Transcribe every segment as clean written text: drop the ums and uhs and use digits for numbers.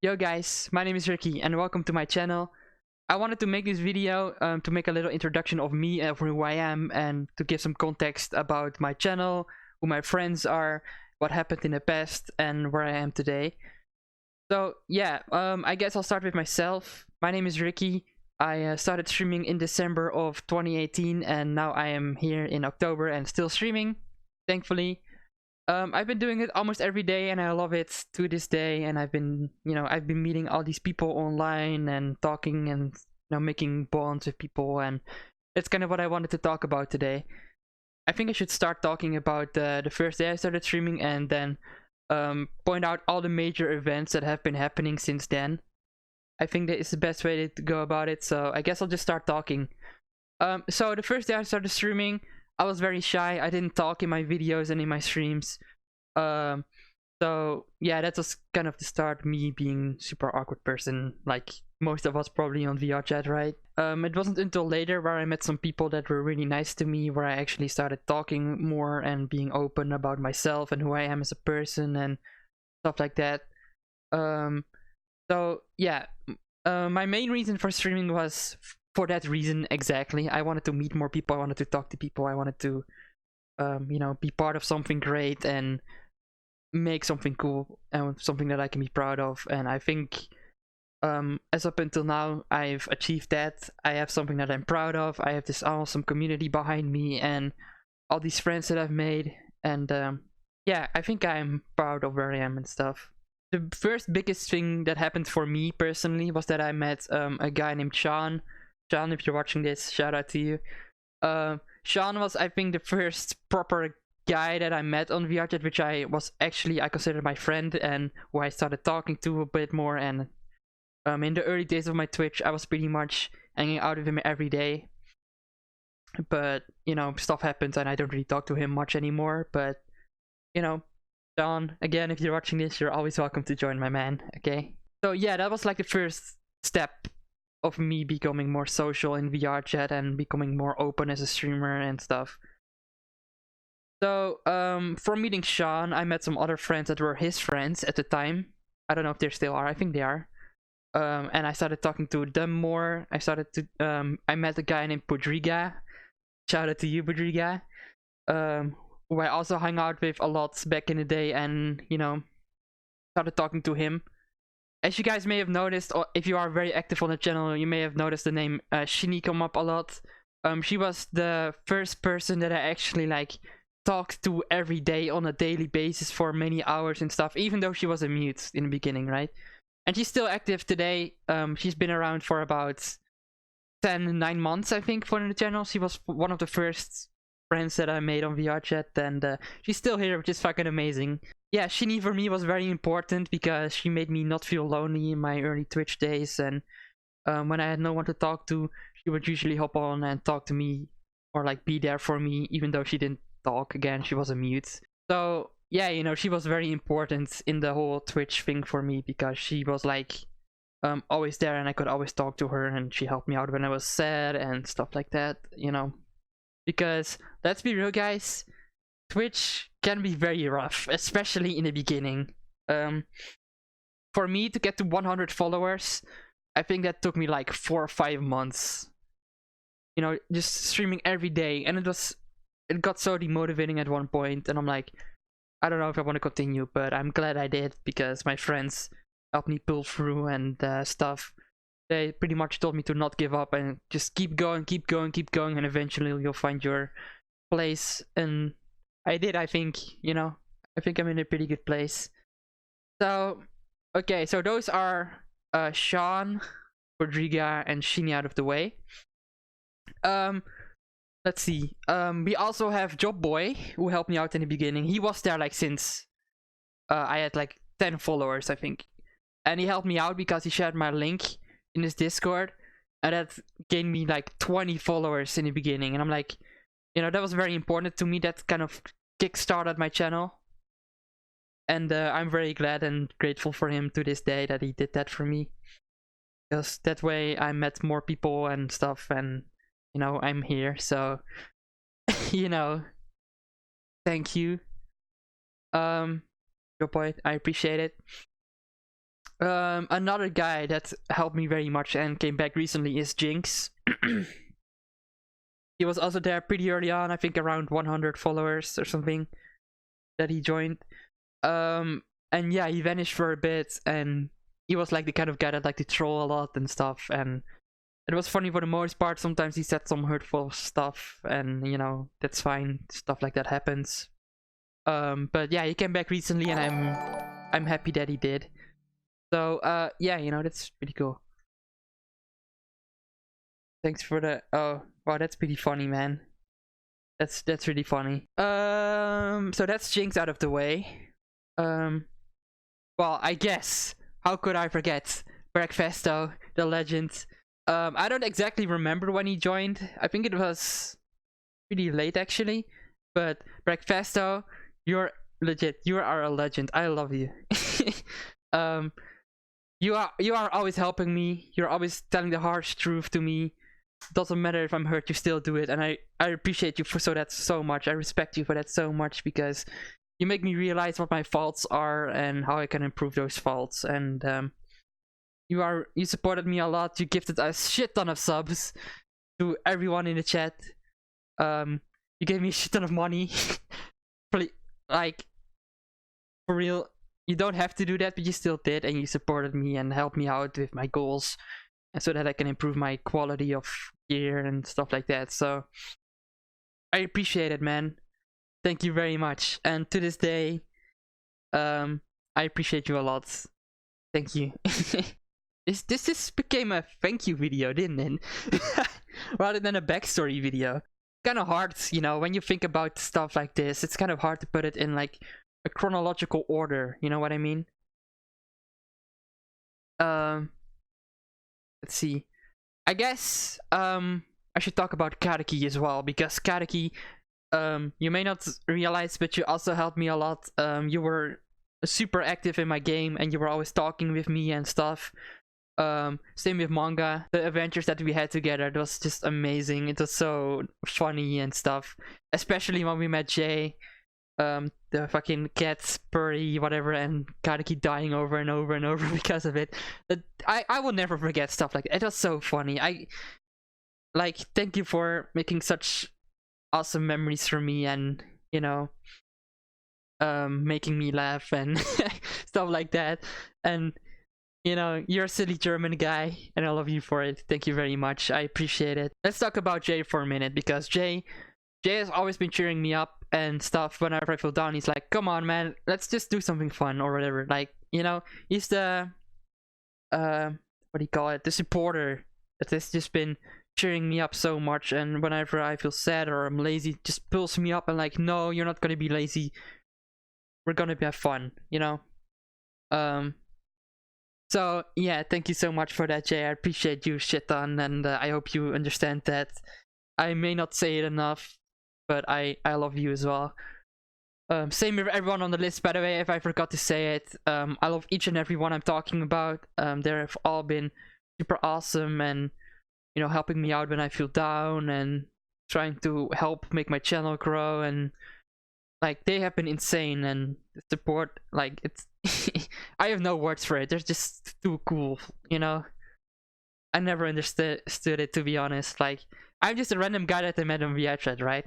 Yo guys, my name is Ricky and welcome to my channel. I wanted to make this video to make a little introduction of me and who I am and to give some context about my channel, who my friends are, what happened in the past and where I am today. So yeah, I guess I'll start with myself. My name is Ricky. I started streaming in December of 2018 and now I am here in October and still streaming, thankfully. I've been doing it almost every day and I love it to this day, and I've been meeting all these people online and talking and making bonds with people, and that's kind of what I wanted to talk about today. I think I should start talking about the first day I started streaming and then point out all the major events that have been happening since then. I think that is the best way to go about it, so I guess I'll just start talking. So the first day I started streaming, I was very shy. I didn't talk in my videos and in my streams. Um, so yeah, that was kind of the start. Me being super awkward person, like most of us probably on VR chat, right? It wasn't until later where I met some people that were really nice to me, where I actually started talking more and being open about myself and who I am as a person and stuff like that. Um, so yeah, my main reason for streaming was for that reason exactly. I wanted to meet more people. I wanted to talk to people. I wanted to, be part of something great and make something cool and something that I can be proud of. And I think, as up until now, I've achieved that. I have something that I'm proud of. I have this awesome community behind me and all these friends that I've made. And yeah, I think I'm proud of where I am and stuff. The first biggest thing that happened for me personally was that I met a guy named Sean. Sean, if you're watching this, shout out to you. Sean was, I think, the first proper guy that I met on VRChat, which I considered my friend and who I started talking to a bit more. And in the early days of my Twitch, I was pretty much hanging out with him every day. But stuff happens, and I don't really talk to him much anymore. But Sean, again, if you're watching this, you're always welcome to join, my man. Okay. So yeah, that was like the first step of me becoming more social in VR chat and becoming more open as a streamer and stuff. So from meeting Sean, I met some other friends that were his friends at the time. I don't know if they still are. I think they are. And I started talking to them more. I met a guy named Podriga. Shout out to you, Podriga. Who I also hung out with a lot back in the day, and started talking to him. As you guys may have noticed, or if you are very active on the channel, you may have noticed the name Shini come up a lot. She was the first person that I actually talked to every day on a daily basis for many hours and stuff, even though she was a mute in the beginning, right? And she's still active today. She's been around for about 9 months, I think, for the channel. She was one of the first friends that I made on VR chat, and she's still here, which is fucking amazing. Yeah, Shini for me was very important because she made me not feel lonely in my early Twitch days, and when I had no one to talk to, she would usually hop on and talk to me or be there for me, even though she didn't talk. Again, she was a mute. So yeah, she was very important in the whole Twitch thing for me because she was always there, and I could always talk to her, and she helped me out when I was sad and stuff like that, because let's be real, guys, Twitch can be very rough, especially in the beginning. For me to get to 100 followers, I think that took me 4 or 5 months. Just streaming every day, and it got so demotivating at one point, and I'm like, I don't know if I want to continue, but I'm glad I did because my friends helped me pull through and stuff. They pretty much told me to not give up and just keep going, and eventually you'll find your place. And I did, I think. I think I'm in a pretty good place. So, okay, so those are Sean, Rodriga, and Shini out of the way. Let's see. We also have Job Boy, who helped me out in the beginning. He was there since I had 10 followers, I think. And he helped me out because he shared my link in his Discord, and that gained me 20 followers in the beginning. And I'm like, that was very important to me. That kind of kickstarted my channel, and I'm very glad and grateful for him to this day that he did that for me, because that way I met more people and stuff, and I'm here. So thank you, your point, I appreciate it. Another guy that helped me very much and came back recently is Jinx. He was also there pretty early on, I think around 100 followers or something that he joined. And yeah, he vanished for a bit, and he was like the kind of guy that liked to troll a lot and stuff, and it was funny for the most part. Sometimes he said some hurtful stuff, and you know, that's fine, stuff like that happens. But yeah, he came back recently, and I'm happy that he did. So yeah, you know, that's pretty cool. Thanks for the wow, that's pretty funny, man. That's really funny. So that's Jinx out of the way. Well, I guess, how could I forget Breakfasto, the legend. I don't exactly remember when he joined. I think it was pretty late actually. But Breakfasto, you're legit. You are a legend. I love you. You are always helping me. You're always telling the harsh truth to me. Doesn't matter if I'm hurt, you still do it, and I appreciate you for that so much. I respect you for that so much, because you make me realize what my faults are and how I can improve those faults. And you supported me a lot. You gifted a shit ton of subs to everyone in the chat. You gave me a shit ton of money. Like, for real, you don't have to do that, but you still did, and you supported me and helped me out with my goals, and so that I can improve my quality of gear and stuff like that. So I appreciate it, man. Thank you very much. And to this day, I appreciate you a lot. Thank you. This became a thank you video, didn't it? Rather than a backstory video. Kind of hard, you know, when you think about stuff like this. It's kind of hard to put it in like a chronological order. You know what I mean? Let's see. I guess I should talk about Karaki as well, because Karaki, you may not realize, but you also helped me a lot. You were super active in my game, and you were always talking with me and stuff. Same with Manga. The adventures that we had together, it was just amazing. It was so funny and stuff, especially when we met Jay. The fucking cat, Purry, whatever, and Karaki dying over and over and over because of it. I will never forget stuff like that. It was so funny. Thank you for making such awesome memories for me, and you know, making me laugh and stuff like that. And you know, you're a silly German guy, and I love you for it. Thank you very much. I appreciate it. Let's talk about Jay for a minute, because Jay has always been cheering me up and stuff whenever I feel down. He's like, come on, man, let's just do something fun or whatever. Like, you know, he's the what do you call it? The supporter that has just been cheering me up so much. And whenever I feel sad or I'm lazy, just pulls me up and like, no, you're not gonna be lazy. We're gonna have fun, you know? So yeah, thank you so much for that, Jay. I appreciate you shit ton, and I hope you understand that. I may not say it enough, but I love you as well. Same with everyone on the list, by the way, if I forgot to say it. I love each and every one I'm talking about. They have all been super awesome, and you know, helping me out when I feel down, and trying to help make my channel grow, and like, they have been insane, and the support, like, it's I have no words for it. They're just too cool, you know? I never understood it, to be honest. Like, I'm just a random guy that I met on VRChat, right?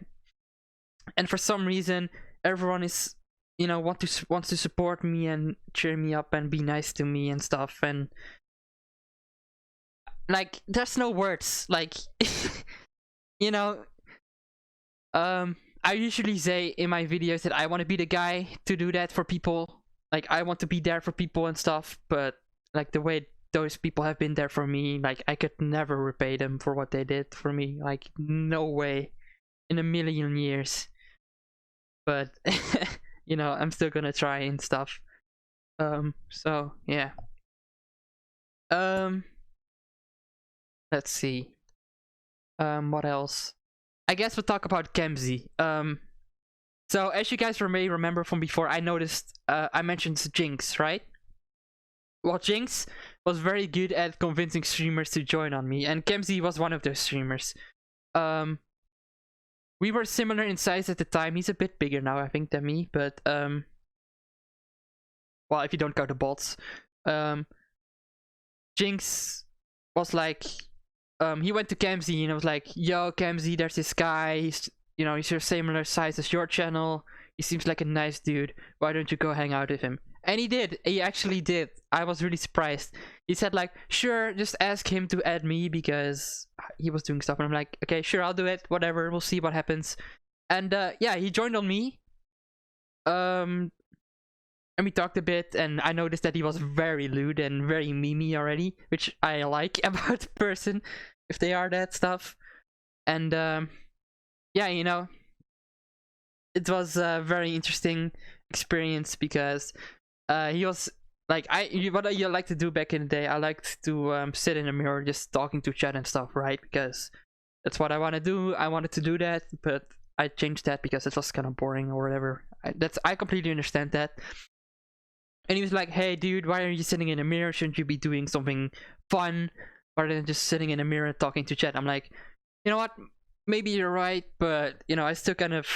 And for some reason, everyone is, you know, wants to support me and cheer me up and be nice to me and stuff. And like, there's no words. Like, you know, I usually say in my videos that I want to be the guy to do that for people. Like, I want to be there for people and stuff, but like, the way those people have been there for me, like, I could never repay them for what they did for me. Like, no way in a million years. But you know, I'm still gonna try and stuff. So yeah. Let's see. What else? I guess we'll talk about Kenzi. So as you guys may remember from before, I noticed I mentioned Jinx, right? Well, Jinx was very good at convincing streamers to join on me, and Kenzi was one of those streamers. We were similar in size at the time. He's a bit bigger now, I think, than me, but well, if you don't count the bots. Jinx was like, he went to Kenzi and was like, yo, Kenzi, there's this guy, he's, you know, he's your similar size as your channel, he seems like a nice dude, why don't you go hang out with him? And he did, he actually did. I was really surprised. He said like, sure, just ask him to add me because he was doing stuff, and I'm like, okay, sure, I'll do it, whatever, we'll see what happens. And yeah, he joined on me, and we talked a bit, and I noticed that he was very lewd and very memey already, which I like about a person, if they are that stuff. And yeah, you know, it was a very interesting experience because he was like, what I like to do back in the day, I liked to sit in a mirror just talking to chat and stuff, right? Because that's what I want to do. I wanted to do that, but I changed that because it was kind of boring or whatever. I completely understand that. And he was like, hey dude, why are you sitting in a mirror? Shouldn't you be doing something fun rather than just sitting in a mirror and talking to chat? I'm like, you know what, maybe you're right, but you know, I still kind of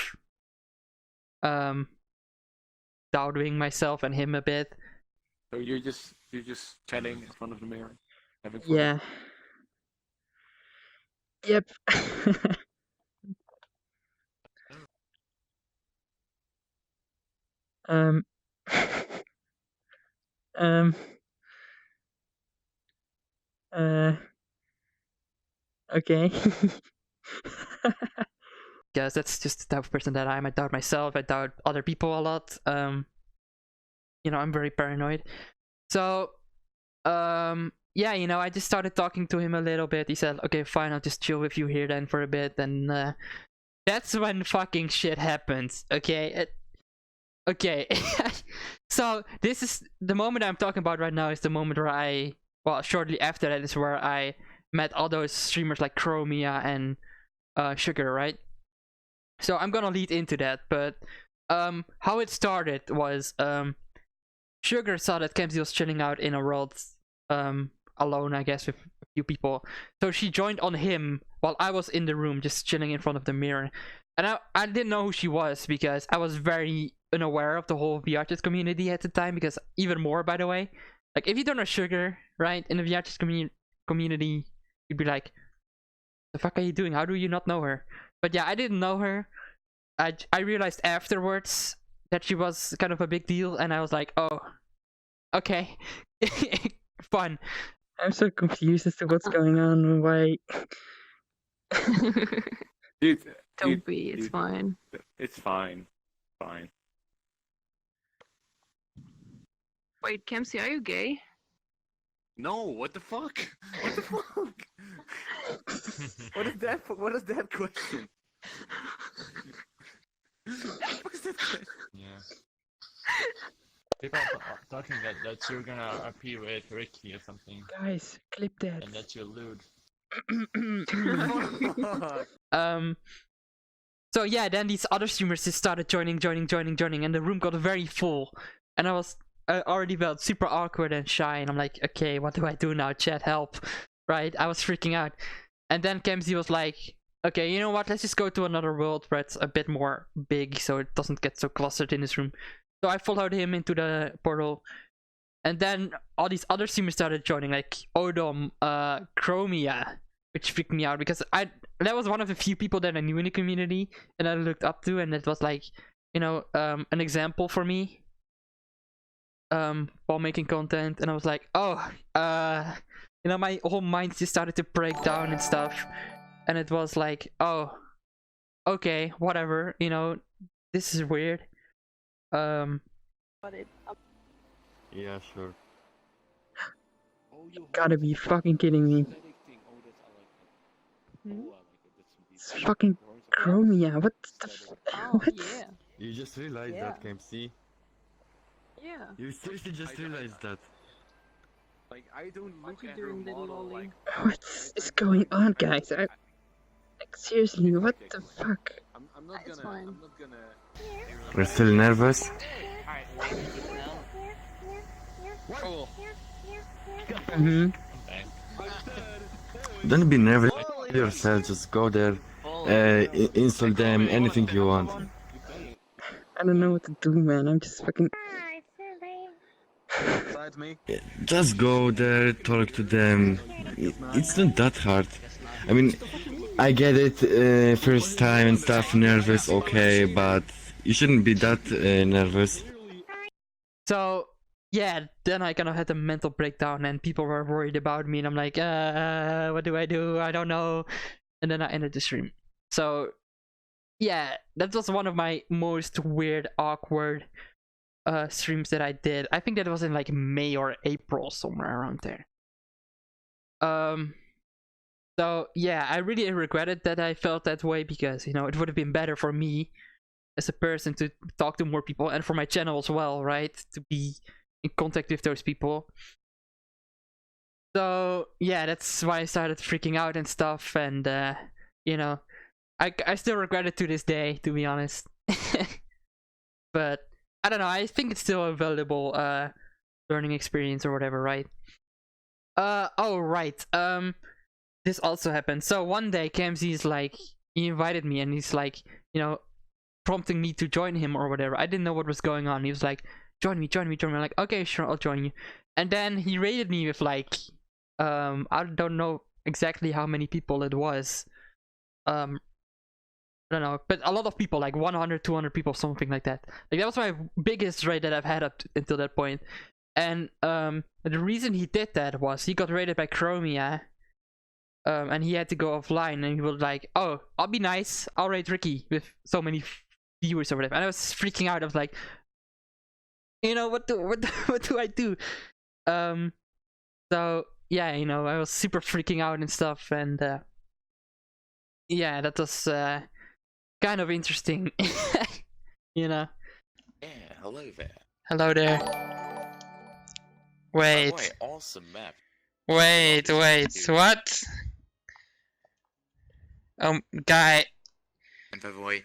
doubting myself and him a bit. So you're just chatting in front of the mirror, having fun. Yeah. Yep. Okay. Because that's just the type of person that I am. I doubt myself, I doubt other people a lot. You know, I'm very paranoid. So yeah, you know, I just started talking to him a little bit. He said, okay, fine, I'll just chill with you here then for a bit. And that's when fucking shit happens. Okay, okay. So this is the moment I'm talking about right now. Is the moment where well, shortly after that is where I met all those streamers like Chromia and Sugar, right? So I'm gonna lead into that, but how it started was Sugar saw that Kenzi was chilling out in a world alone, I guess, with a few people. So she joined on him while I was in the room just chilling in front of the mirror. And I didn't know who she was because I was very unaware of the whole VRChat community at the time, because even more, by the way, like if you don't know Sugar, right, in the VRChat community, you'd be like, the fuck are you doing? How do you not know her? But yeah, I didn't know her. I realized afterwards that she was kind of a big deal, and I was like, oh, okay. Fun. I'm so confused as to what's going on and why. Dude, Don't be, it's fine. It's fine. Fine. Wait, Kenzi, are you gay? No, what the fuck? What the fuck? What is that? What is that question? What is that question? Yeah. People are talking that you're gonna appear with Ricky or something, Guys, clip that. and that you're lewd. So yeah, then these other streamers just started joining, and the room got very full. And I already felt super awkward and shy, and I'm like, okay, what do I do now? Chat, help. Right? I was freaking out. And then Kenzi was like, okay, you know what? Let's just go to another world where it's a bit more big so it doesn't get so clustered in this room. So I followed him into the portal. And then all these other streamers started joining, like Odom, Chromia, which freaked me out because that was one of the few people that I knew in the community and I looked up to, and it was like, you know, an example for me while making content. And I was like, oh, you know, my whole mind just started to break down and stuff. And it was like, oh, okay, whatever, you know, this is weird. Yeah, sure. You gotta be fucking kidding me. It's fucking Chromia, what the what? Yeah. You just realized that, KMC. Yeah. You seriously just realized that. Like, I don't What look you at her doing, little model lolly? like. What is going on, guys? Like, seriously, what the fuck? I'm not It's gonna. fine. I'm not gonna. We're still nervous. Mm-hmm. Don't be nervous yourself. Just go there, insult them, anything you want. I don't know what to do, man. I'm just fucking. Besides me. Just go there, talk to them. It's not that hard. I mean, I get it, first time and stuff, nervous, okay, but you shouldn't be that nervous. So yeah, then I kind of had a mental breakdown, and people were worried about me, and I'm like, what do? I don't know. And then I ended the stream. So yeah, that was one of my most weird, awkward streams that I did. I think that was in like May or April, somewhere around there. So yeah, I really regretted that I felt that way, because you know, it would have been better for me as a person to talk to more people, and for my channel as well, right? To be in contact with those people. So yeah, that's why I started freaking out and stuff, and you know, I still regret it to this day, to be honest. But I don't know, I think it's still a valuable learning experience or whatever, right? Oh right, this also happened. So one day Kenzi is like, he invited me, and he's like, you know, prompting me to join him or whatever. I didn't know what was going on. He was like, join me. I'm like, okay, sure, I'll join you. And then he rated me with like, I don't know exactly how many people it was. I don't know, but a lot of people, like 100, 200 people, something like that. Like that was my biggest rate that I've had up until that point. And the reason he did that was he got rated by Chromia, and he had to go offline, and he was like, oh, I'll be nice, I'll rate Ricky with so many viewers or whatever. And I was freaking out. I was like, you know, what do I do? So yeah, you know, I was super freaking out and stuff, and yeah, that was kind of interesting. You know. Yeah, hello there. Hello there. Wait. Oh, boy, awesome map. Wait, what? Guy. And by the way,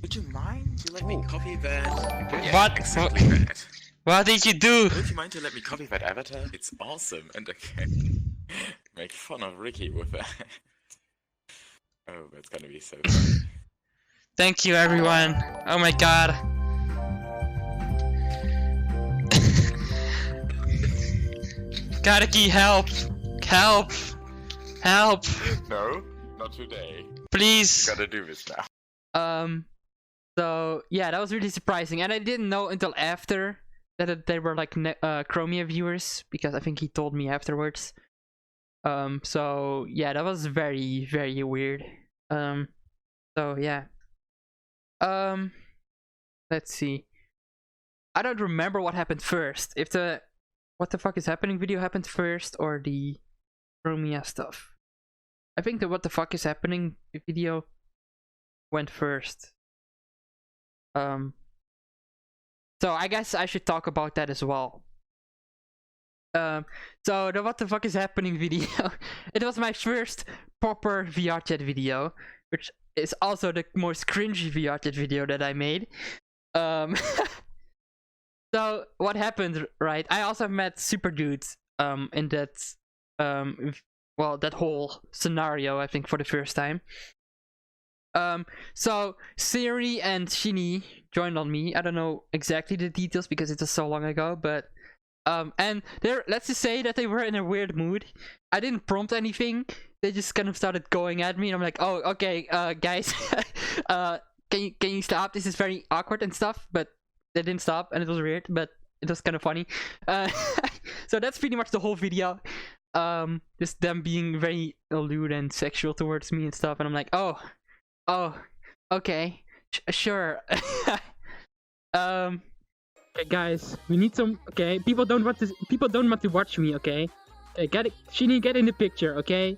would you mind to let me copy that? Yeah, What? exactly that. What did you do? Would you mind to let me copy that avatar? It's awesome, and I can make fun of Ricky with that. Oh, that's gonna be so funny. Thank you, everyone. Oh my god. Karaki, help! Help! Help! No, not today. Please! Gotta do this now. So yeah, that was really surprising, and I didn't know until after that they were like Chromia viewers, because I think he told me afterwards. So yeah, that was very, very weird. So yeah. Let's see. I don't remember what happened first. If the what the fuck is happening video happened first, or the Chromia stuff. I think the what the fuck is happening video went first. So I guess I should talk about that as well. So the what the fuck is happening video, it was my first proper VR chat video, which is also the most cringy VR chat video that I made. So what happened, right? I also met Super Dudes in that well, that whole scenario, I think, for the first time. So Siri and Shini joined on me. I don't know exactly the details because it was so long ago, but and they're, let's just say that they were in a weird mood. I didn't prompt anything. They just kind of started going at me, and I'm like, oh, okay, guys, can you stop? This is very awkward and stuff. But they didn't stop, and it was weird, but it was kind of funny. So that's pretty much the whole video. Just them being very lewd and sexual towards me and stuff, and I'm like, oh, okay, sure. Okay, guys, we need some. Okay, people don't want to watch me. Okay, get it. Shini, get in the picture. Okay,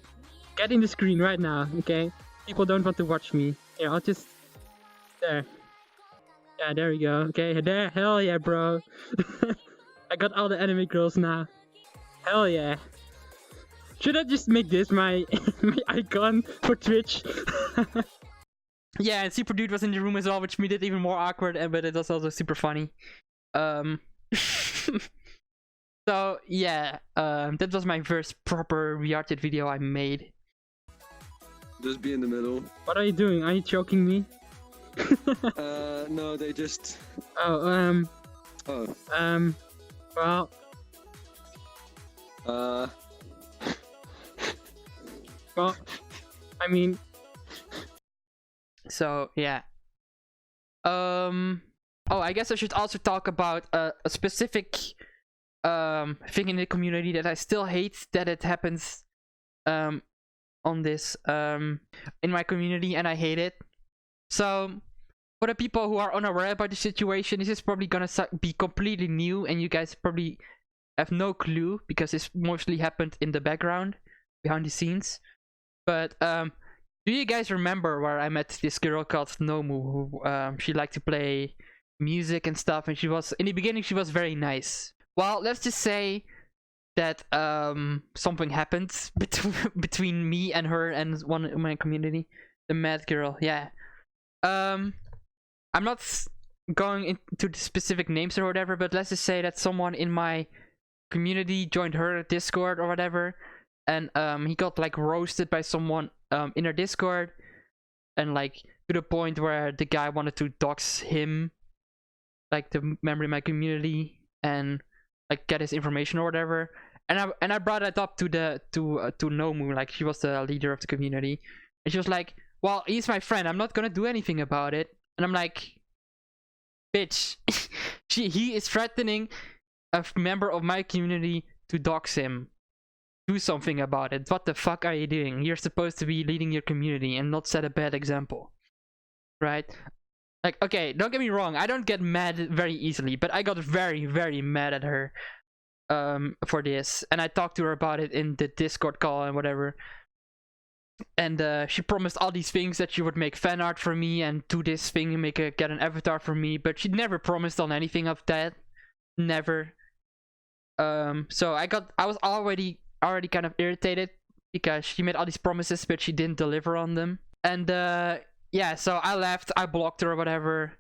get in the screen right now. Okay, people don't want to watch me. Here, I'll just there. Yeah, there we go. Okay, there. Hell yeah, bro. I got all the anime girls now. Hell yeah. Should I just make this my my icon for Twitch? Yeah, and Super Dude was in the room as well, which made it even more awkward, but it was also super funny. So yeah, that was my first proper VR-chat video I made. Just be in the middle. What are you doing? Are you choking me? No, they just... Oh, Well, well, I mean, so yeah. Oh, I guess I should also talk about a specific thing in the community that I still hate that it happens on this in my community, and I hate it. So for the people who are unaware about the situation, this is probably gonna be completely new, and you guys probably have no clue because this mostly happened in the background, behind the scenes. But do you guys remember where I met this girl called Nomu, who she liked to play music and stuff, and she was, in the beginning, she was very nice. Well, let's just say that something happened between me and her and one in my community, the mad girl. Yeah. I'm not going into the specific names or whatever, but let's just say that someone in my community joined her Discord or whatever, and he got like roasted by someone in her Discord, and like to the point where the guy wanted to dox him, like the member in my community, and like get his information or whatever. And I brought that up to Nomu, like she was the leader of the community, and she was like, well, he's my friend, I'm not gonna do anything about it. And I'm like, bitch, he is threatening a member of my community to dox him. Do something about it. What the fuck are you doing? You're supposed to be leading your community and not set a bad example, right? Like, okay, don't get me wrong, I don't get mad very easily, but I got very, very mad at her for this, and I talked to her about it in the Discord call and whatever. And she promised all these things, that she would make fan art for me and do this thing and get an avatar for me, but she never promised on anything of that. Never. So I was already kind of irritated because she made all these promises but she didn't deliver on them. And yeah, so I left, I blocked her or whatever,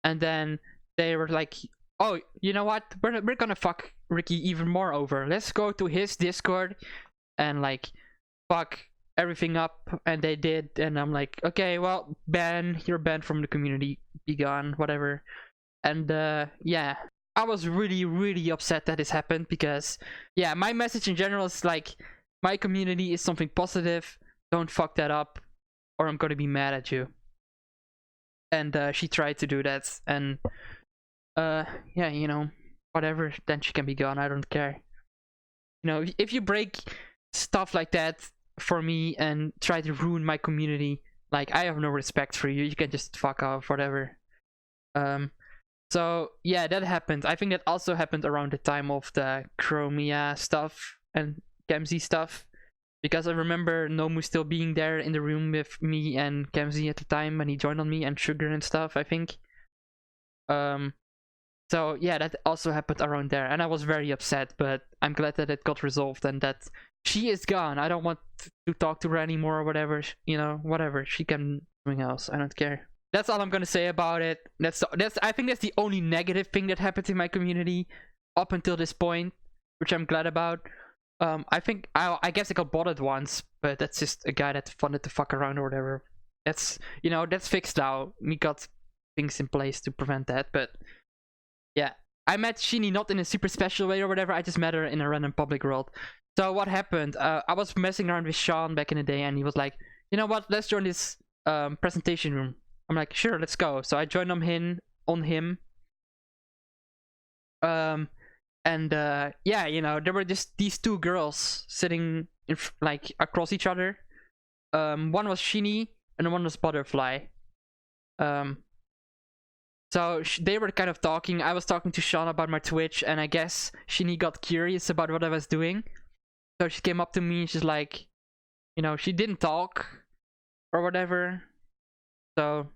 and then they were like, oh, you know what, we're gonna fuck Ricky even more over. Let's go to his Discord and like fuck everything up. And they did, and I'm like, okay, well, you're banned from the community, be gone, whatever. And yeah, I was really, really upset that this happened, because yeah, my message in general is like, my community is something positive, don't fuck that up or I'm gonna be mad at you. And she tried to do that, and yeah, you know, whatever, then she can be gone, I don't care. You know, if you break stuff like that for me and try to ruin my community, like, I have no respect for you, you can just fuck off, whatever. So yeah, that happened. I think that also happened around the time of the Chromia stuff and Kenzi stuff, because I remember Nomu still being there in the room with me and Kenzi at the time when he joined on me, and Sugar and stuff, I think. So yeah, that also happened around there, and I was very upset, but I'm glad that it got resolved and that she is gone. I don't want to talk to her anymore or whatever, you know, whatever. She can do something else, I don't care. That's all I'm gonna say about it. I think that's the only negative thing that happened in my community up until this point, which I'm glad about. I think I guess I got bothered once, but that's just a guy that wanted to fuck around or whatever. That's, you know, that's fixed now. We got things in place to prevent that, but yeah. I met Shinny not in a super special way or whatever, I just met her in a random public world. So what happened, I was messing around with Sean back in the day, and he was like, you know what, let's join this presentation room. I'm like, sure, let's go. So I joined on him. And yeah, you know, there were just these two girls sitting like across each other. One was Shinny and one was Butterfly. So they were kind of talking. I was talking to Sean about my Twitch, and I guess Shinny got curious about what I was doing. So she came up to me and she's like, you know, she didn't talk or whatever. So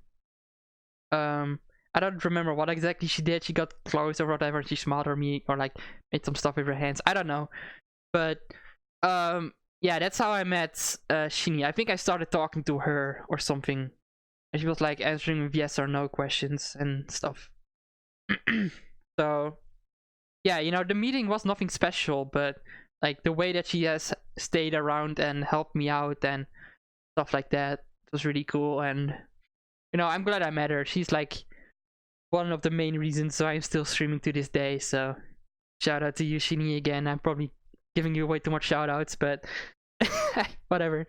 I don't remember what exactly she did. She got close or whatever. She smiled at me or like made some stuff with her hands. I don't know. But yeah, that's how I met Shinny. I think I started talking to her or something. And she was like answering with yes or no questions and stuff. So yeah, you know, the meeting was nothing special, but like the way that she has stayed around and helped me out and stuff like that was really cool. And you know, I'm glad I met her. She's like one of the main reasons why I'm still streaming to this day. So Shout out to you, Shini, again. I'm probably giving you way too much shout outs, but whatever.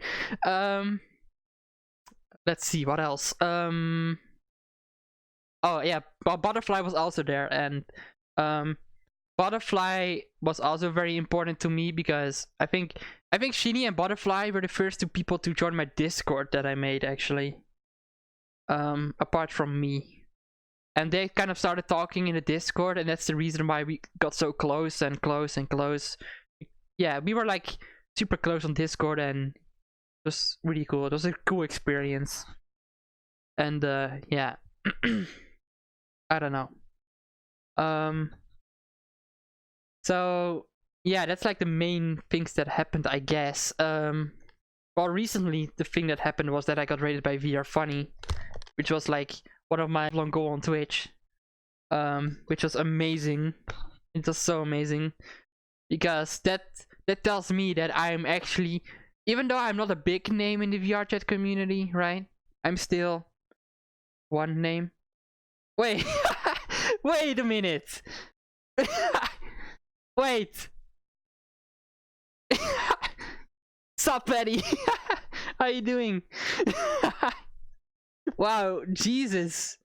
Let's see what else. Oh yeah, Butterfly was also there, and Butterfly was also very important to me because I think Shini and Butterfly were the first two people to join my Discord that I made, actually. Apart from me. And they kind of started talking in the Discord, and that's the reason why we got so close and close and close. Yeah, we were like super close on Discord, and it was really cool. It was a cool experience. And yeah. I don't know. So yeah, that's like the main things that happened, I guess. Well, recently the thing that happened was that I got rated by VR Funny, which was like one of my long goals on Twitch, which was amazing. It was so amazing because that tells me that I'm actually, even though I'm not a big name in the VR chat community, right? I'm still one name. Wait, wait a minute. Wait. Sup, Patty? How you doing? Wow, Jesus.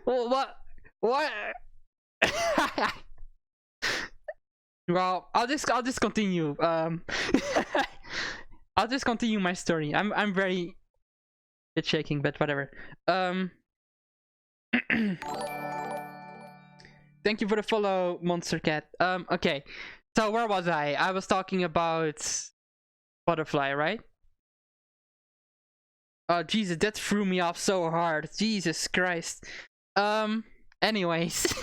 Well, what? Well, I'll just continue. I'll just continue my story. I'm very bit shaking, but whatever. Thank you for the follow, Monster Cat. Okay. So where was I? I was talking about Butterfly, right? Oh Jesus, that threw me off so hard. Jesus Christ. Anyways.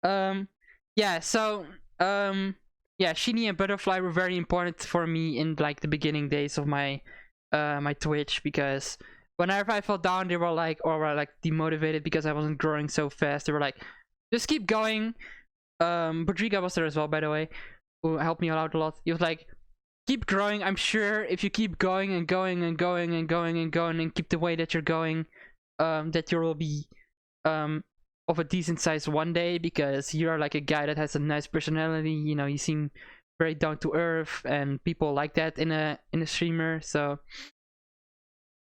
Yeah, so yeah, Shini and Butterfly were very important for me in like the beginning days of my my Twitch, because whenever I fell down, they were like, or were like demotivated because I wasn't growing so fast. They were like, just keep going. Bodriga was there as well, by the way, who helped me out a lot. He was like, keep growing. I'm sure if you keep going and going and going and going and going and keep the way that you're going, that you will be of a decent size one day, because you're like a guy that has a nice personality. You know, you seem very down to earth, and people like that in a streamer. So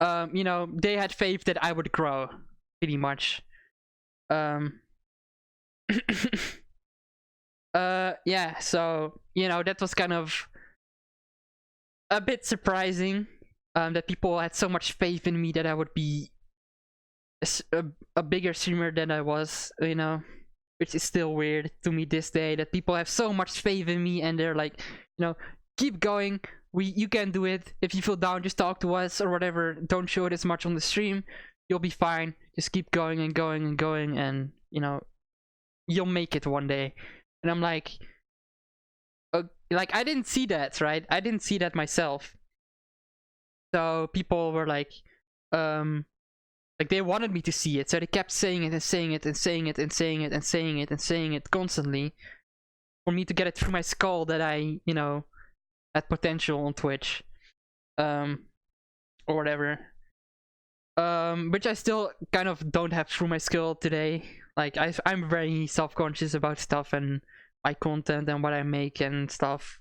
you know, they had faith that I would grow, pretty much. Yeah, so you know, that was kind of a bit surprising, that people had so much faith in me that I would be a bigger streamer than I was, you know, which is still weird to me this day, that people have so much faith in me and they're like, you know, keep going, you can do it. If you feel down, just talk to us or whatever. Don't show it as much on the stream. You'll be fine. Just keep going and going and going, and you know, you'll make it one day. And I'm like I didn't see that, right? I didn't see that myself. So people were like they wanted me to see it, so they kept saying it and saying it and saying it and saying it and saying it and saying it constantly, for me to get it through my skull that I, you know, had potential on Twitch, or whatever. Which I still kind of don't have through my skull today. Like I'm very self-conscious about stuff and my content and what I make and stuff,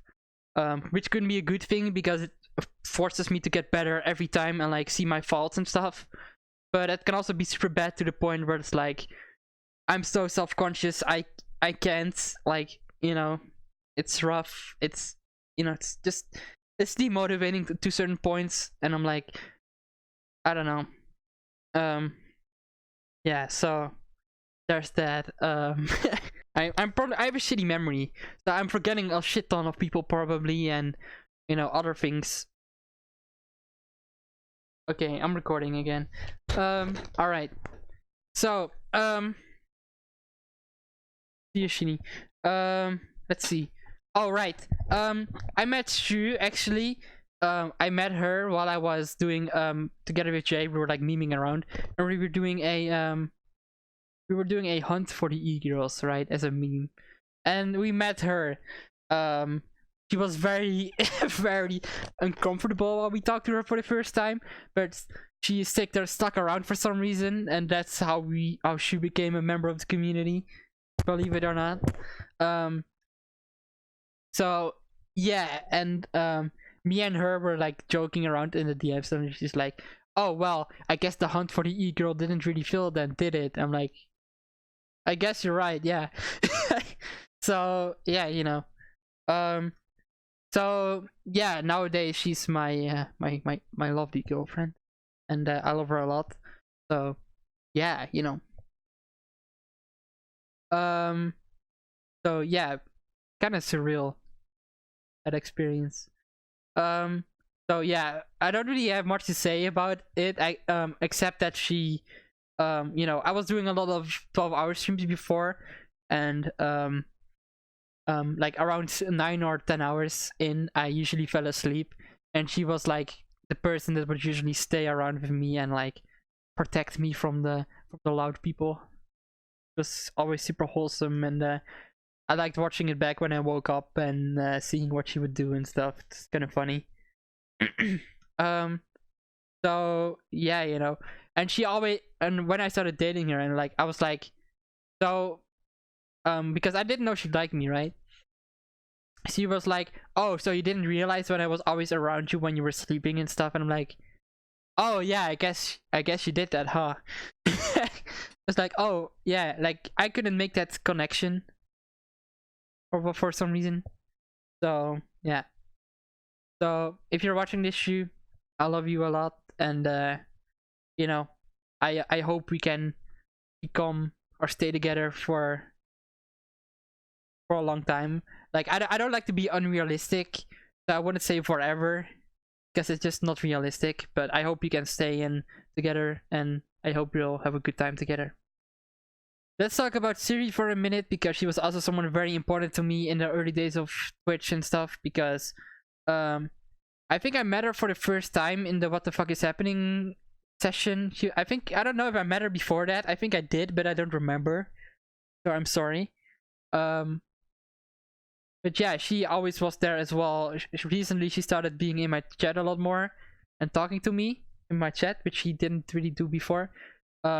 which could be a good thing because it forces me to get better every time and like see my faults and stuff. But it can also be super bad to the point where it's like I'm so self-conscious, I can't, like, you know, it's rough, it's, you know, it's demotivating to certain points, and I'm like, I don't know. Yeah, so there's that. I have a shitty memory, so I'm forgetting a shit ton of people probably, and you know, other things. Okay, I'm recording again. All right. So see you, Shini. Let's see. All right. I met Shu actually. I met her while I was doing together with Jay. We were like memeing around, and we were doing a hunt for the e-girls, right, as a meme. And we met her she was very very uncomfortable when we talked to her for the first time, but she stuck around for some reason, and that's how she became a member of the community, believe it or not. So yeah, and me and her were like joking around in the DMs, and she's like, oh well, I guess the hunt for the e-girl didn't really fill then, did it? I'm like, I guess you're right, yeah. So yeah, you know. So yeah, nowadays she's my my lovely girlfriend, and I love her a lot. So yeah, you know. So yeah, kind of surreal, that experience. So yeah, I don't really have much to say about it. Except that she, you know, I was doing a lot of 12-hour streams before, and like around 9 or 10 hours in, I usually fell asleep, and she was like the person that would usually stay around with me and like protect me from the loud people. It was always super wholesome, and I liked watching it back when I woke up and seeing what she would do and stuff. It's kind of funny. So yeah, you know, and she always, and when I started dating her, and like I was like, so because I didn't know she'd like me, right? She was like, oh, so you didn't realize when I was always around you when you were sleeping and stuff? And I'm like, oh yeah, I guess you did that, huh? It's like, oh yeah, like I couldn't make that connection for some reason. So yeah, so if you're watching this shoe, I love you a lot, and you know, I hope we can become or stay together for a long time. Like I don't like to be unrealistic, so I wouldn't say forever, because it's just not realistic. But I hope you can stay in together, and I hope you'll have a good time together. Let's talk about Siri for a minute, because she was also someone very important to me in the early days of Twitch and stuff, because I think I met her for the first time in the What the Fuck Is Happening session. I don't know if I met her before that. I think I did, but I don't remember, so I'm sorry. But yeah, she always was there as well. Recently she started being in my chat a lot more and talking to me in my chat, which she didn't really do before.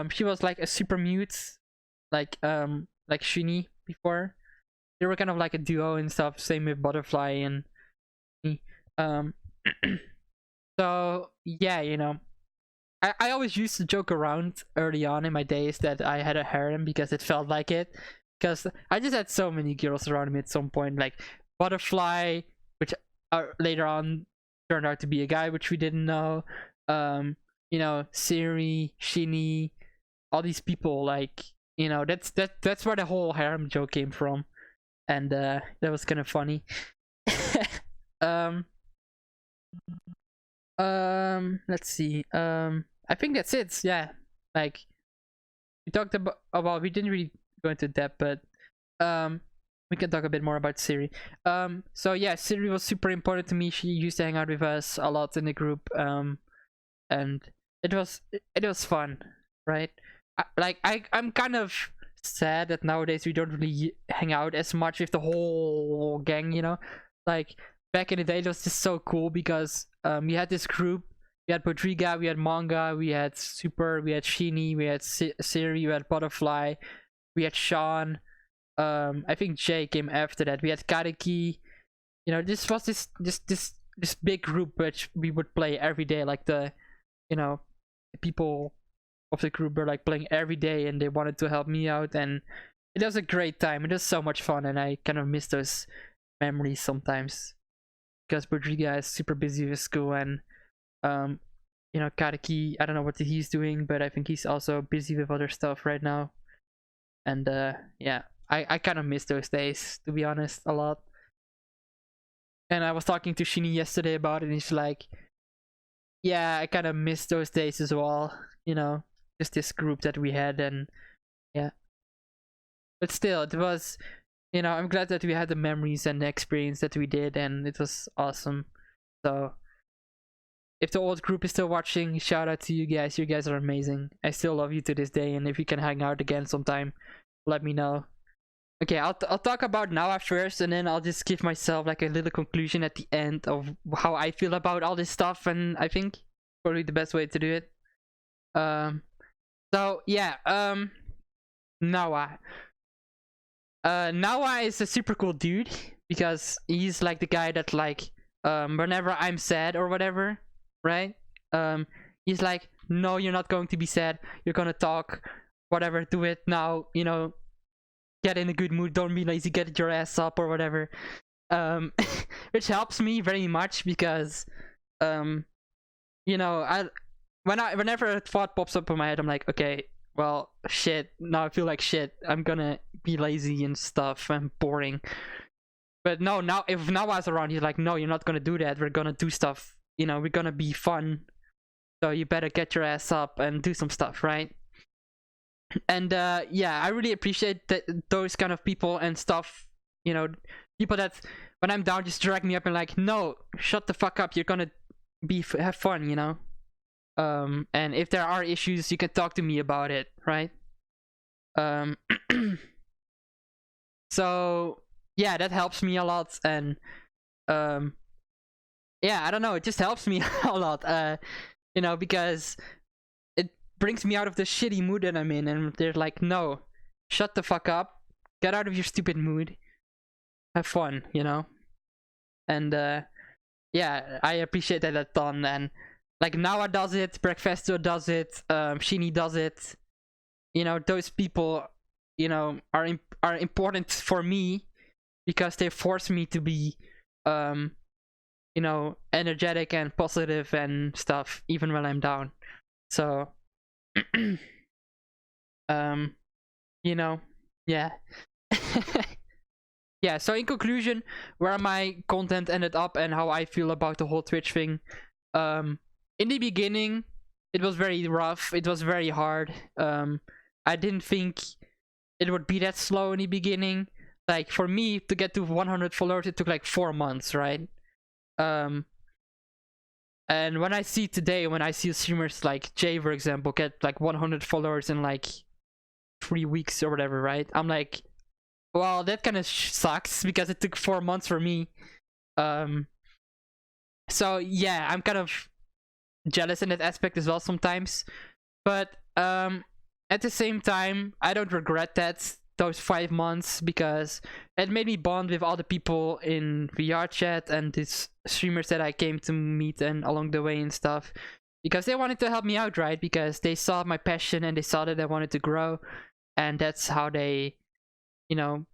She was like a super mute, like Shini before. They were kind of like a duo and stuff. Same with Butterfly and me. So yeah, you know, I always used to joke around early on in my days that I had a harem, because it felt like it. Because I just had so many girls around me at some point, like Butterfly, which later on turned out to be a guy, which we didn't know. You know, Siri, Shini, all these people. Like, you know, that's where the whole harem joke came from, and that was kind of funny. Let's see. I think that's it. Yeah, like we talked about we didn't really go into depth, but we can talk a bit more about Siri. So yeah, Siri was super important to me. She used to hang out with us a lot in the group, and it was fun, right? I'm kind of sad that nowadays we don't really hang out as much with the whole gang, you know. Like back in the day, it was just so cool, because we had this group. We had Podriga, we had Manga, we had Super, we had Shini, we had Siri, we had Butterfly, we had Sean. I think Jay came after that. We had Kariki. You know, this was this big group which we would play every day. Like the people of the group were like playing every day, and they wanted to help me out, and it was a great time. It was so much fun, and I kind of miss those memories sometimes, because Podriga is super busy with school, and you know, Kariki, I don't know what he's doing, but I think he's also busy with other stuff right now. And yeah, I kind of miss those days, to be honest, a lot. And I was talking to Shini yesterday about it, and he's like, yeah, I kind of miss those days as well, you know, just this group that we had. And yeah, but still, it was, you know, I'm glad that we had the memories and the experience that we did, and it was awesome. So if the old group is still watching, shout out to you guys. You guys are amazing. I still love you to this day, and if you can hang out again sometime, let me know. Okay, I'll talk about Nawa first, and then I'll just give myself like a little conclusion at the end of how I feel about all this stuff, and I think probably the best way to do it. So yeah, Nawa. Nawa is a super cool dude because he's like the guy that like whenever I'm sad or whatever, right? He's like, no, you're not going to be sad. You're gonna talk, whatever. Do it now. You know, get in a good mood. Don't be lazy. Get your ass up or whatever. Which helps me very much because, you know, whenever a thought pops up in my head, I'm like, okay, well, shit. Now I feel like shit. I'm gonna be lazy and stuff and boring. But no, now if Nawa's around, he's like, no, you're not gonna do that. We're gonna do stuff. You know, we're gonna be fun. So you better get your ass up and do some stuff, right? And yeah, I really appreciate those kind of people and stuff. You know, people that when I'm down just drag me up and like, no, shut the fuck up. You're gonna have fun, you know. And if there are issues, you can talk to me about it, right? So yeah, that helps me a lot, and yeah, I don't know, it just helps me a lot, you know, because it brings me out of the shitty mood that I'm in, and they're like, no, shut the fuck up, get out of your stupid mood, have fun, you know. And yeah, I appreciate that a ton. And like Nawa does it, Breakfasto does it, Shini does it. You know, those people, you know, are important for me because they force me to be, you know, energetic and positive and stuff, even when I'm down. So, you know, yeah. Yeah, so in conclusion, where my content ended up and how I feel about the whole Twitch thing. In the beginning, it was very rough. It was very hard. I didn't think it would be that slow in the beginning. Like, for me to get to 100 followers, it took like 4 months, right? And when I see today, when I see streamers like Jay, for example, get like 100 followers in like 3 weeks or whatever, right? I'm like, well, that kind of sucks because it took 4 months for me. So yeah, I'm kind of jealous in that aspect as well sometimes. But at the same time, I don't regret those 5 months because it made me bond with all the people in VR chat and these streamers that I came to meet and along the way and stuff. Because they wanted to help me out, right? Because they saw my passion and they saw that I wanted to grow. And that's how they, you know,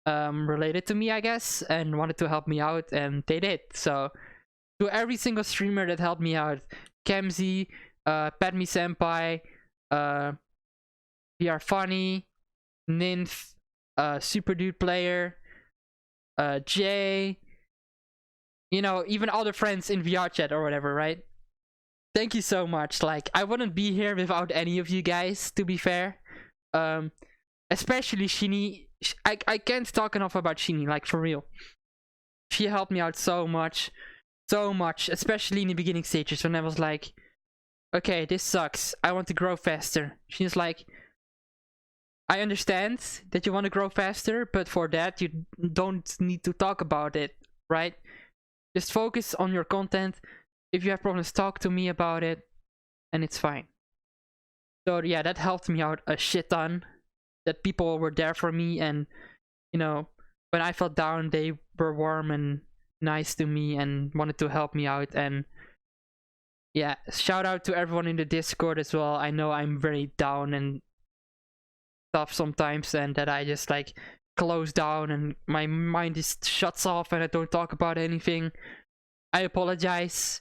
related to me, I guess, and wanted to help me out, and they did. So to every single streamer that helped me out, Kenzi, Padme Senpai, VR Funny, Ninth, Super Dude Player, Jay, you know, even other friends in VR chat or whatever, right? Thank you so much. Like, I wouldn't be here without any of you guys, to be fair. Especially Shini. I can't talk enough about Shini, like, for real. She helped me out so much, especially in the beginning stages when I was like, okay, this sucks, I want to grow faster. She's like, I understand that you want to grow faster, but for that you don't need to talk about it, right? Just focus on your content. If you have problems, talk to me about it, and it's fine. So yeah, that helped me out a shit ton. That people were there for me, and you know, when I felt down, they were warm and nice to me and wanted to help me out. And yeah, shout out to everyone in the Discord as well. I know I'm very down and stuff sometimes, and that I just like close down and my mind just shuts off and I don't talk about anything. I apologize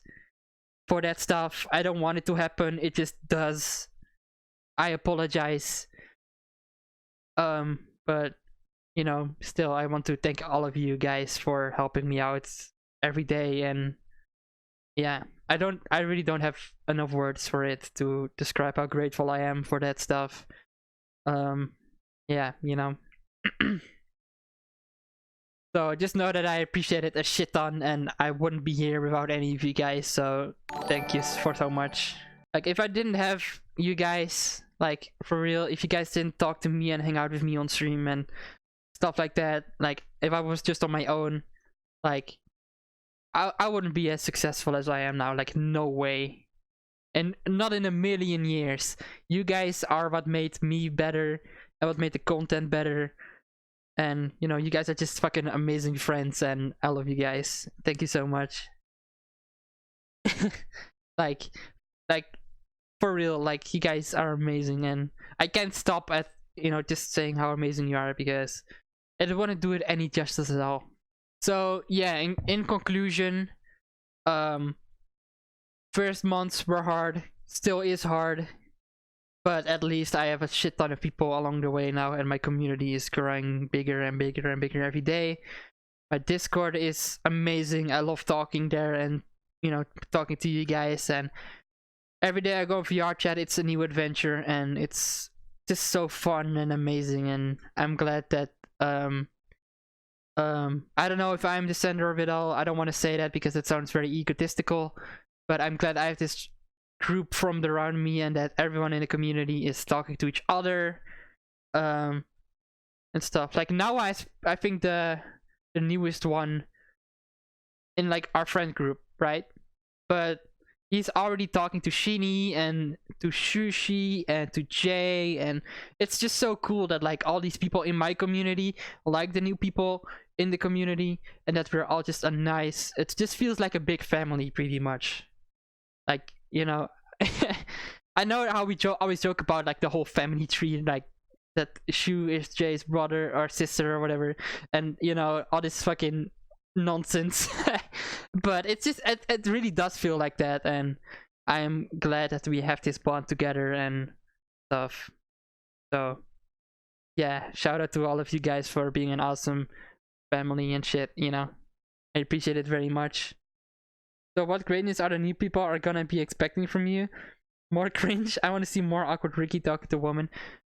for that stuff. I don't want it to happen. It just does. I apologize. But you know, still, I want to thank all of you guys for helping me out every day. And yeah, I really don't have enough words for it to describe how grateful I am for that stuff. Yeah, you know. So just know that I appreciate it a shit ton, and I wouldn't be here without any of you guys. So thank you for so much. Like, if I didn't have you guys, like, for real, if you guys didn't talk to me and hang out with me on stream and stuff like that. Like if I was just on my own, like I wouldn't be as successful as I am now. Like no way. And not in a million years. You guys are what made me better and what made the content better. And you know, you guys are just fucking amazing friends, and I love you guys. Thank you so much. like for real, like you guys are amazing, and I can't stop at, you know, just saying how amazing you are, because I don't want to do it any justice at all. So yeah, in conclusion, first months were hard, still is hard, but at least I have a shit ton of people along the way now, and my community is growing bigger and bigger and bigger every day. My Discord is amazing. I love talking there and, you know, talking to you guys, and every day I go VR chat, it's a new adventure, and it's just so fun and amazing. And I'm glad that I don't know if I'm the center of it all. I don't want to say that because it sounds very egotistical, but I'm glad I have this group formed around me, and that everyone in the community is talking to each other, and stuff. Like now I think the newest one in like our friend group, right? But he's already talking to Shini and to Shushi and to Jay, and it's just so cool that like all these people in my community like the new people in the community, and that we're all just a nice, it just feels like a big family pretty much. Like, you know, I know how we always joke about like the whole family tree, like that Shu is Jay's brother or sister or whatever, and you know, all this fucking nonsense. But it's just, it really does feel like that, and I'm glad that we have this bond together and stuff. So yeah, shout out to all of you guys for being an awesome family and shit, you know. I appreciate it very much. So what greatness are the new people are gonna be expecting from you? More cringe? I want to see more awkward Ricky talking to women.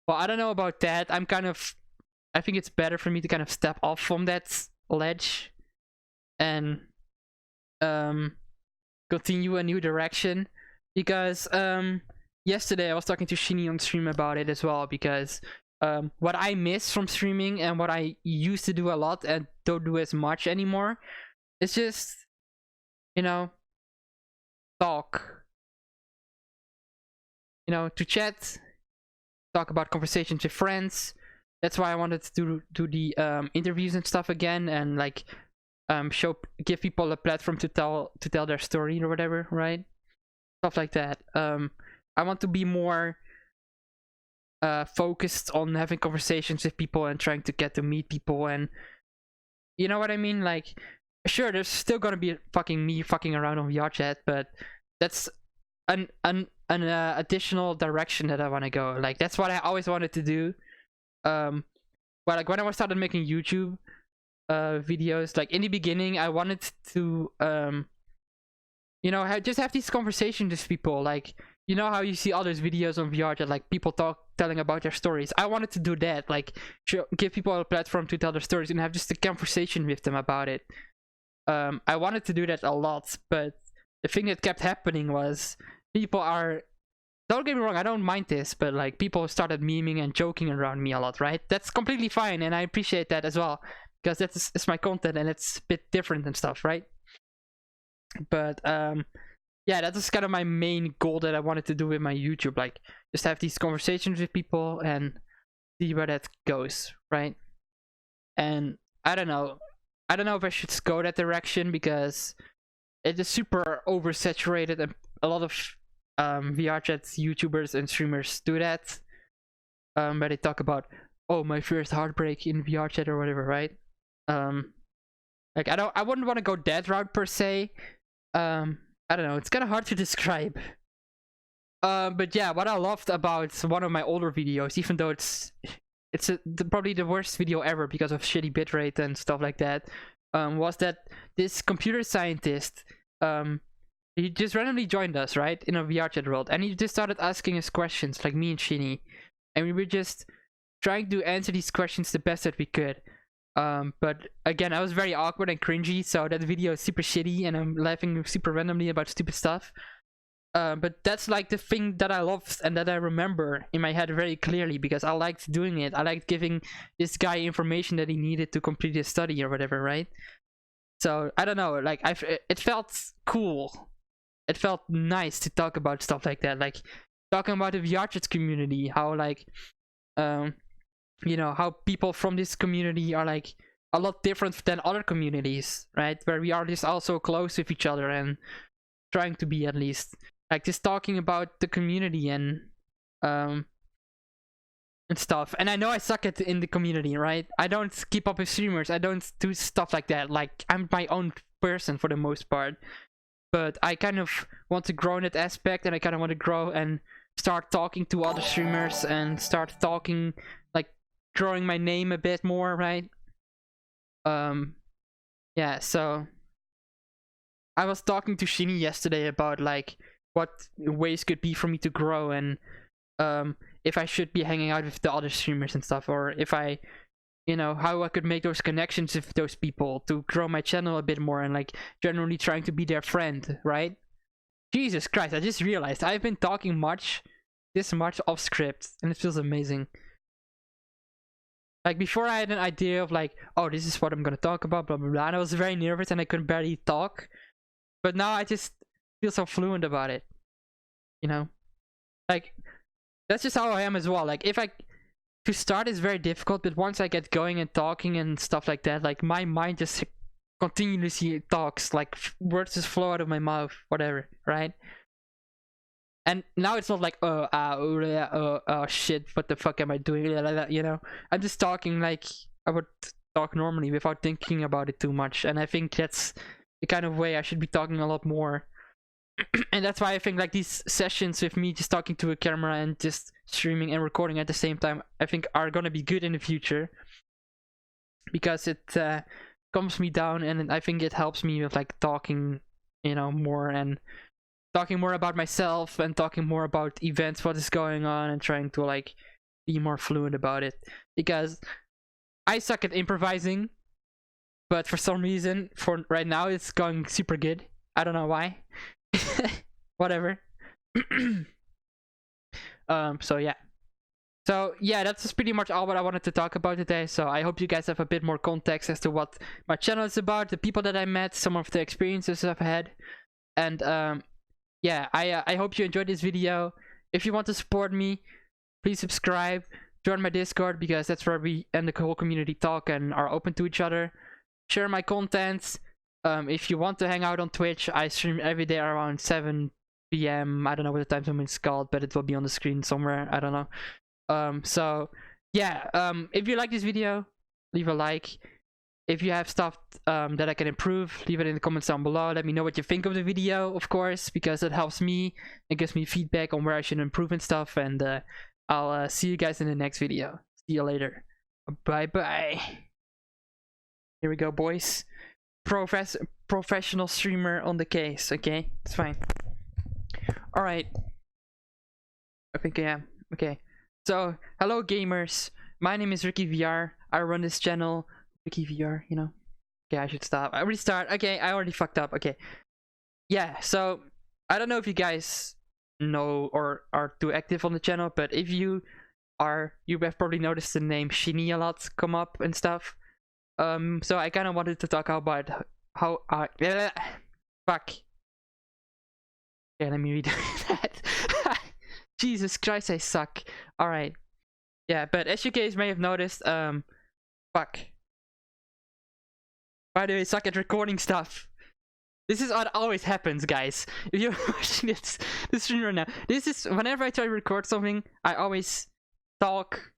Well, I don't know about that. I think it's better for me to kind of step off from that ledge and continue a new direction, because yesterday I was talking to Shini on stream about it as well, because what I miss from streaming and what I used to do a lot and don't do as much anymore, it's just, you know, talk, you know, to chat, talk about conversations with friends. That's why I wanted to do the interviews and stuff again, and like give people a platform to tell their story or whatever, right? Stuff like that. I want to be more focused on having conversations with people and trying to get to meet people, and you know what I mean? Like, sure, there's still gonna be me fucking around on VR chat, but that's an additional direction that I want to go. Like, that's what I always wanted to do. Well, like when I started making YouTube videos, like in the beginning, I wanted to you know, just have these conversations with people. Like, you know how you see all those videos on VR chat, like people telling about their stories. I wanted to do that, like give people a platform to tell their stories and have just a conversation with them about it. I wanted to do that a lot, but the thing that kept happening was people are, don't get me wrong, I don't mind this, but like people started memeing and joking around me a lot, right? That's completely fine, and I appreciate that as well, because it's my content and it's a bit different and stuff, right? But yeah, that was kind of my main goal that I wanted to do with my YouTube, like just have these conversations with people and see where that goes, right? And I don't know if I should go that direction, because it is super oversaturated, and a lot of VR chat YouTubers and streamers do that, where they talk about, oh, my first heartbreak in VR chat or whatever, right? Like I wouldn't want to go that route per se. I don't know, it's kind of hard to describe. But yeah, what I loved about one of my older videos, even though it's probably the worst video ever because of shitty bitrate and stuff like that, was that this computer scientist, he just randomly joined us, right, in a VR chat world, and he just started asking us questions, like me and Shini, and we were just trying to answer these questions the best that we could. But again, I was very awkward and cringy, so that video is super shitty, and I'm laughing super randomly about stupid stuff. But that's like the thing that I loved and that I remember in my head very clearly, because I liked doing it. I liked giving this guy information that he needed to complete his study or whatever, right? So I don't know, like it felt cool. It felt nice to talk about stuff like that, like talking about the VRChat community, how like you know, how people from this community are like a lot different than other communities, right? Where we are just also close with each other and trying to be, at least. Like just talking about the community and stuff. And I know I suck at in the community, right? I don't keep up with streamers. I don't do stuff like that. Like I'm my own person for the most part. But I kind of want to grow in that aspect, and I kind of want to grow and start talking to other streamers and start talking, like growing my name a bit more, right? Yeah, so I was talking to Shini yesterday about like what ways could be for me to grow, and if I should be hanging out with the other streamers and stuff, or if I, you know, how I could make those connections with those people to grow my channel a bit more, and like generally trying to be their friend, right? Jesus Christ, I just realized I've been talking this much off script, and it feels amazing. Like before I had an idea of like, oh, this is what I'm gonna talk about, blah blah blah, and I was very nervous and I couldn't barely talk. But now I just feel so fluent about it, you know? Like, that's just how I am as well. Like, to start is very difficult, but once I get going and talking and stuff like that, like, my mind just continuously talks, like, words just flow out of my mouth, whatever, right? And now it's not like, oh shit, what the fuck am I doing, you know? I'm just talking like I would talk normally without thinking about it too much, and I think that's the kind of way I should be talking a lot more. And that's why I think like these sessions with me just talking to a camera and just streaming and recording at the same time, I think are gonna be good in the future, because it calms me down, and I think it helps me with like talking, you know, more, and talking more about myself and talking more about events, what is going on, and trying to like be more fluent about it, because I suck at improvising, but for some reason for right now it's going super good. I don't know why. Whatever. So yeah, that's just pretty much all what I wanted to talk about today. So I hope you guys have a bit more context as to what my channel is about, the people that I met, some of the experiences I've had, and yeah, I hope you enjoyed this video. If you want to support me, please subscribe, join my Discord, because that's where we and the whole community talk and are open to each other. Share my content. If you want to hang out on Twitch, I stream every day around 7 p.m. I don't know what the time zone is called, but it will be on the screen somewhere. I don't know. So yeah, if you like this video, leave a like. If you have stuff that I can improve, leave it in the comments down below. Let me know what you think of the video, of course, because it helps me and gives me feedback on where I should improve and stuff. And I'll see you guys in the next video. See you later. Bye bye. Here we go, boys. Professional streamer on the case. Okay, it's fine. All right. I think I am. Okay. So, hello gamers. My name is Ricky VR. I run this channel. Ricky VR, you know. Okay, I should stop. I already start. Okay, I already fucked up. Okay. Yeah, so I don't know if you guys know or are too active on the channel, but if you are, you have probably noticed the name Shini a lot come up and stuff. So I kind of wanted to talk about how fuck. Yeah, let me redo that. Jesus Christ, I suck. All right. Yeah, but as you guys may have noticed, fuck. By the way, I suck at recording stuff. This is what always happens, guys. If you're watching this stream right now, this is whenever I try to record something, I always talk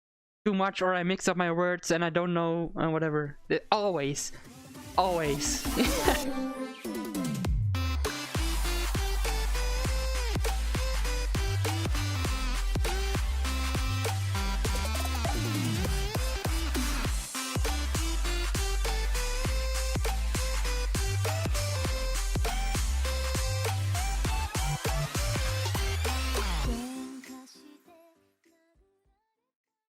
too much, or I mix up my words and I don't know, whatever. Always.